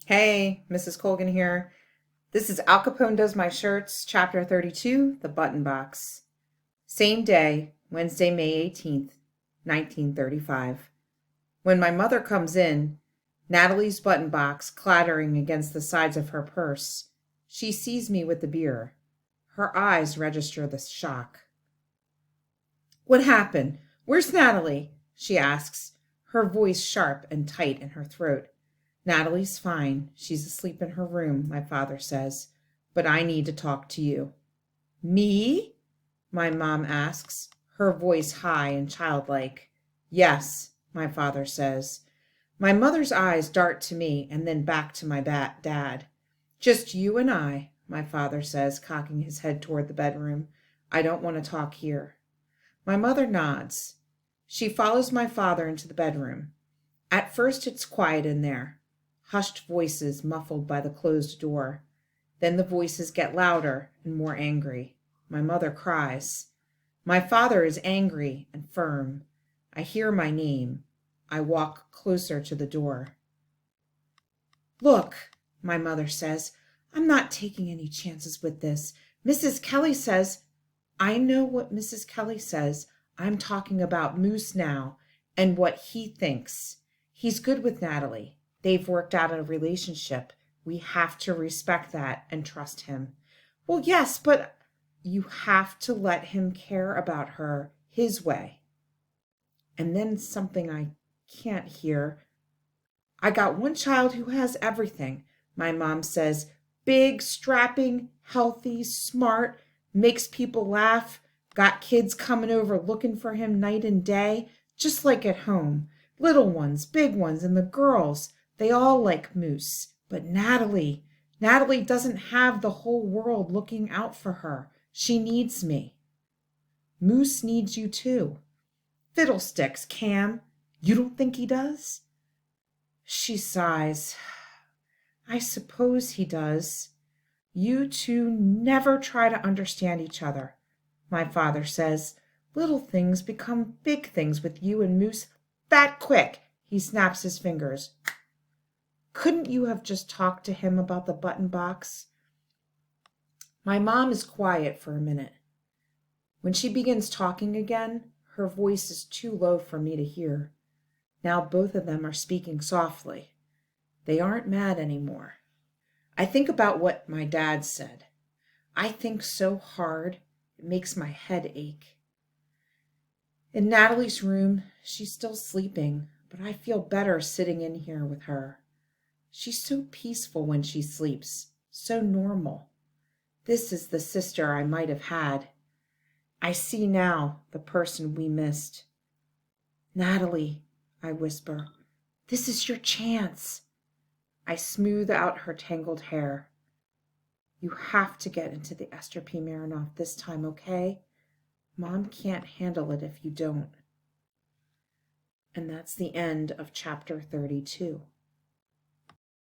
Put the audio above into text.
Hey, Mrs. Colgan here. This is Al Capone Does My Shirts, Chapter 32, The Button Box. Same day, Wednesday, May 18th, 1935. When my mother comes in, Natalie's button box clattering against the sides of her purse, she sees me with the beer. Her eyes register the shock. "What happened? Where's Natalie?" she asks, her voice sharp and tight in her throat. "Natalie's fine. She's asleep in her room," my father says. "But I need to talk to you." "Me?" my mom asks, her voice high and childlike. "Yes," my father says. My mother's eyes dart to me and then back to my dad. "Just you and I," my father says, cocking his head toward the bedroom. "I don't want to talk here." My mother nods. She follows my father into the bedroom. At first it's quiet in there. Hushed voices muffled by the closed door. Then the voices get louder and more angry. My mother cries. My father is angry and firm. I hear my name. I walk closer to the door. "Look," my mother says, "I'm not taking any chances with this. Mrs. Kelly says—" "I know what Mrs. Kelly says. I'm talking about Moose now and what he thinks. He's good with Natalie. They've worked out a relationship. We have to respect that and trust him." "Well, yes, but—" "You have to let him care about her his way." And then something I can't hear. "I got one child who has everything," my mom says. "Big, strapping, healthy, smart, makes people laugh, got kids coming over looking for him night and day, just like at home. Little ones, big ones, and the girls, they all like Moose. But Natalie doesn't have the whole world looking out for her. She needs me." "Moose needs you too." "Fiddlesticks, Cam. You don't think he does?" She sighs. "I suppose he does. You two never try to understand each other," my father says. "Little things become big things with you and Moose that quick." He snaps his fingers. "Couldn't you have just talked to him about the button box?" My mom is quiet for a minute. When she begins talking again, her voice is too low for me to hear. Now both of them are speaking softly. They aren't mad anymore. I think about what my dad said. I think so hard, it makes my head ache. In Natalie's room, she's still sleeping, but I feel better sitting in here with her. She's so peaceful when she sleeps, so normal. This is the sister I might have had. I see now the person we missed. "Natalie," I whisper, "this is your chance." I smooth out her tangled hair. "You have to get into the Esther P. Marinoff this time, okay? Mom can't handle it if you don't." And that's the end of chapter 32.